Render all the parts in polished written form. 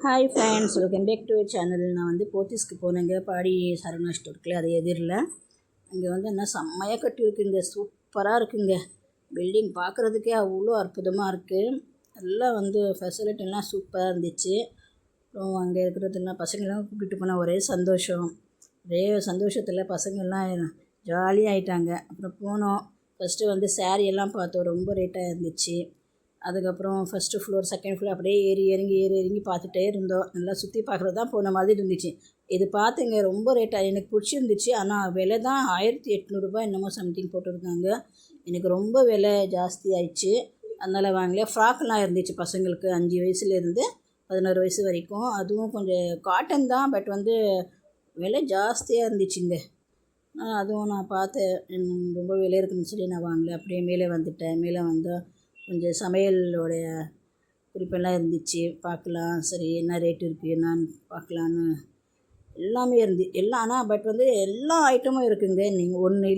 Hi friends, welcome back to channel. நான் வந்து போத்தீஸ்க்கு போனேங்க. பாடி சரவணா ஸ்டோர் இருக்குல்ல, அது எதிரில். அங்கே வந்து என்ன செம்மையாக கட்டியிருக்குங்க, சூப்பராக இருக்குங்க. பில்டிங் பார்க்குறதுக்கே அவ்வளோ அற்புதமாக இருக்குது. எல்லாம் வந்து ஃபெசிலிட்டிலாம் சூப்பராக இருந்துச்சு. அப்புறம் அங்கே இருக்கிறதெல்லாம் பசங்களாம் கூப்பிட்டு போனால் ஒரே சந்தோஷம். ஒரே சந்தோஷத்தில் பசங்கள்லாம் ஜாலியாகிட்டாங்க. அப்புறம் போனோம். ஃபஸ்ட்டு வந்து சாரீ எல்லாம் பார்த்தோம், ரொம்ப ரேட்டாக இருந்துச்சு. அதுக்கப்புறம் ஃபஸ்ட்டு ஃப்ளோர், செகண்ட் ஃப்ளோர் அப்படியே ஏறி இறங்கி பார்த்துட்டே இருந்தோம். நல்லா சுற்றி பார்க்குறது தான் போன மாதிரி இருந்துச்சு. இது பார்த்துங்க ரொம்ப ரேட்டாக எனக்கு பிடிச்சிருந்துச்சு. ஆனால் விலை தான் 1800 என்னமோ சம்திங் போட்டிருந்தாங்க. எனக்கு ரொம்ப விலை ஜாஸ்தி ஆயிடுச்சு. அதனால் வாங்கல. ஃப்ராக்லாம் இருந்துச்சு பசங்களுக்கு 5 வயசுலேருந்து 11 வயசு வரைக்கும். அதுவும் கொஞ்சம் காட்டன் தான், பட் வந்து விலை ஜாஸ்தியாக இருந்துச்சுங்க. அதுவும் நான் பார்த்தேன், ரொம்ப விலை இருக்குதுன்னு சொல்லி நான் வாங்கலை. அப்படியே மேலே வந்துட்டேன். மேலே வந்தால் கொஞ்சம் சமையலோடைய குறிப்பெல்லாம் இருந்துச்சு. பார்க்கலாம், சரி என்ன ரேட் இருக்குது என்னான்னு பார்க்கலான்னு எல்லாமே எல்லாம். ஆனால் பட் வந்து எல்லா ஐட்டமும் இருக்குதுங்க. நீங்கள் ஒன்று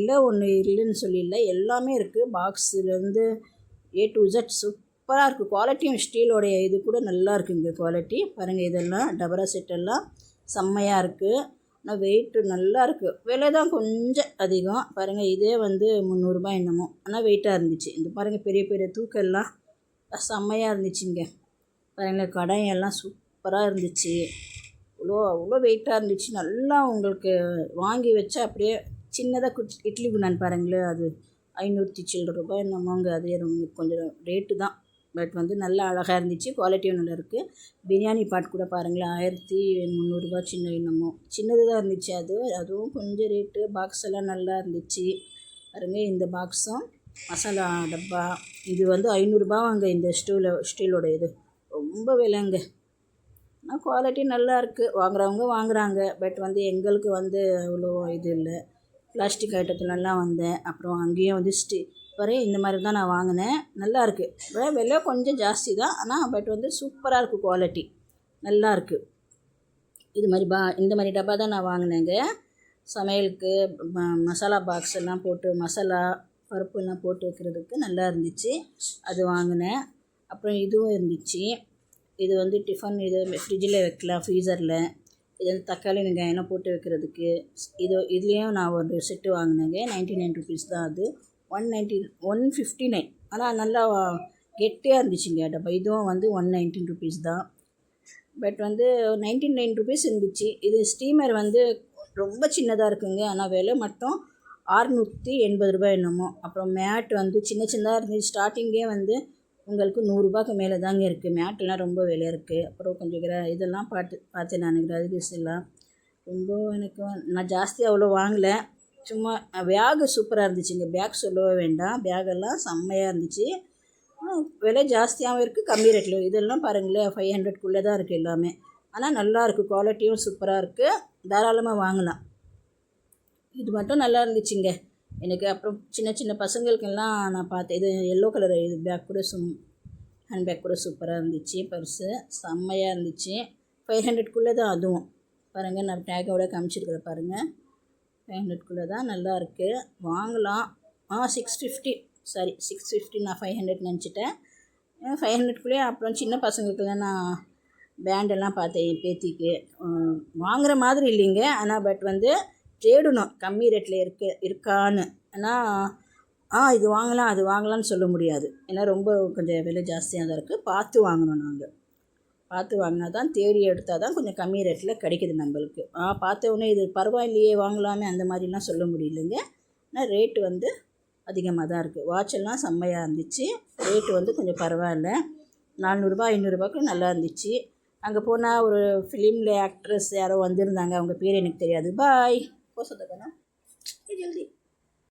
இல்லைன்னு சொல்லி இல்லை, எல்லாமே இருக்குது. பாக்ஸுலேருந்து A to Z சூப்பராக இருக்குது. குவாலிட்டியும் ஸ்டீலோடைய இது கூட நல்லா இருக்குங்க குவாலிட்டி. பாருங்கள், இதெல்லாம் டபரா செட்டெல்லாம் செம்மையாக இருக்குது. ஆனால் வெயிட்டு நல்லா இருக்குது. விலை தான் கொஞ்சம் அதிகம். பாருங்கள், இதே வந்து 300 என்னமோ. ஆனால் வெயிட்டாக இருந்துச்சு. இந்த பாருங்கள், பெரிய பெரிய தூக்கெல்லாம் செம்மையாக இருந்துச்சுங்க. பாருங்கள், கடையெல்லாம் சூப்பராக இருந்துச்சு. அவ்வளோ வெயிட்டாக இருந்துச்சு. நல்லா உங்களுக்கு வாங்கி வச்சா அப்படியே சின்னதாக இட்லி குண்டான் பாருங்களேன், அது 500 சில்லற ரூபாய் என்னமோங்க. அதே கொஞ்சம் ரேட்டு தான், பட் வந்து நல்லா அழகாக இருந்துச்சு. குவாலிட்டியும் நல்லா இருக்குது. பிரியாணி பாட் கூட பாருங்களேன், 1300 சின்ன என்னமோ சின்னது தான் இருந்துச்சு. அதுவும் கொஞ்சம் ரேட்டு. பாக்ஸ் எல்லாம் நல்லா இருந்துச்சு. பாருங்கள், இந்த பாக்ஸும் மசாலா டப்பா இது வந்து 500 வாங்க. இந்த ஸ்டீலோட இது ரொம்ப விலைங்க. ஆனால் குவாலிட்டி நல்லா இருக்குது. வாங்குறவங்க வாங்குகிறாங்க. பட் வந்து எங்களுக்கு வந்து அவ்வளோ இது இல்லை. பிளாஸ்டிக் ஐட்டத்துலலாம் வந்தேன். அப்புறம் அங்கேயும் வந்து இந்த மாதிரி தான் நான் வாங்கினேன். நல்லா இருக்குது. விலை கொஞ்சம் ஜாஸ்தி தான், ஆனால் பட் வந்து சூப்பராக இருக்குது. குவாலிட்டி நல்லா இருக்குது. இந்த மாதிரி டப்பா தான் நான் வாங்கினேங்க. சமையலுக்கு மசாலா பாக்ஸ் எல்லாம் போட்டு மசாலா பருப்பு எல்லாம் போட்டு வைக்கிறதுக்கு நல்லா இருந்துச்சு. அது வாங்கினேன். அப்புறம் இதுவும் இருந்துச்சு. இது வந்து டிஃபன், இது ஃப்ரிட்ஜில் வைக்கலாம், ஃப்ரீசரில். இது வந்து தக்காளி வெங்காயம்லாம் போட்டு வைக்கிறதுக்கு. இதுலேயும் நான் ஒரு செட்டு வாங்கினேங்க. 99 ருபீஸ் தான். அது 159. ஆனால் நல்லா கெட்டியாக இருந்துச்சுங்க டப்பா. இதுவும் வந்து 119 ருபீஸ் தான். பட் வந்து 99 ருபீஸ் இருந்துச்சு. இது ஸ்டீமர் வந்து ரொம்ப சின்னதாக இருக்குங்க. ஆனால் விலை மட்டும் 680 என்னமோ. அப்புறம் மேட் வந்து சின்னதாக இருந்துச்சு. ஸ்டார்டிங்கே வந்து உங்களுக்கு 100 ரூபாய்க்கு மேலே தாங்க இருக்குது. மேட்டெல்லாம் ரொம்ப விலை இருக்குது. அப்புறம் கொஞ்சம் இதெல்லாம் பார்த்தேன் நான். கிராஜுவேஸ் எல்லாம் ரொம்ப நான் ஜாஸ்தி அவ்வளோ வாங்கலை. சும்மா பேகு சூப்பராக இருந்துச்சுங்க. பேக் சொல்லவே வேண்டாம். பேகெல்லாம் செம்மையாக இருந்துச்சு. விலை ஜாஸ்தியாகவும் இருக்குது, கம்மி ரேட்டில். இதெல்லாம் பாருங்களேன், 500 தான் இருக்குது எல்லாமே. ஆனால் நல்லா இருக்குது. குவாலிட்டியும் சூப்பராக இருக்குது. தாராளமாக வாங்கலாம். இது மட்டும் நல்லா இருந்துச்சுங்க எனக்கு. அப்புறம் சின்ன பசங்களுக்கெல்லாம் நான் பார்த்தேன். இது எல்லோ கலர் இது பேக் கூட ஹேண்ட் பேக் கூட சூப்பராக இருந்துச்சு. பர்ஸு செம்மையாக இருந்துச்சு. 500 தான் அதுவும். பாருங்கள், நான் டேக்கோட காமிச்சிருக்கிறேன் பாருங்கள். 500 தான், நல்லா இருக்குது. வாங்கலாம். 650 நான் 500 நினச்சிட்டேன். 500 அப்புறம் சின்ன பசங்களுக்கெல்லாம் நான் பேண்டெல்லாம் பார்த்தேன். என் பேத்திக்கு வாங்குகிற மாதிரி இல்லைங்க. ஆனால் பட் வந்து தேடணும் கம்மி ரேட்டில் இருக்கான்னு. ஆனால் இது வாங்கலாம் அது வாங்கலாம்னு சொல்ல முடியாது. ஏன்னா ரொம்ப கொஞ்சம் விலை ஜாஸ்தியாக தான் இருக்குது. பார்த்து வாங்கணும். நாங்கள் பார்த்து வாங்கினா தான், தேடி எடுத்தால் தான் கொஞ்சம் கம்மி ரேட்டில் கிடைக்கிது நம்மளுக்கு. பார்த்தோன்னே இது பரவாயில்லையே வாங்கலாமே அந்த மாதிரிலாம் சொல்ல முடியலைங்க. ஆனால் ரேட்டு வந்து அதிகமாக தான் இருக்குது. வாட்செல்லாம் செம்மையாக இருந்துச்சு. ரேட்டு வந்து கொஞ்சம் பரவாயில்ல. 400 500 நல்லா இருந்துச்சு. அங்கே போனால் ஒரு ஃபிலிமில் ஆக்ட்ரஸ் யாரோ வந்திருந்தாங்க. அவங்க பேர் எனக்கு தெரியாது. பாய். हो सकता था ना ये जल्दी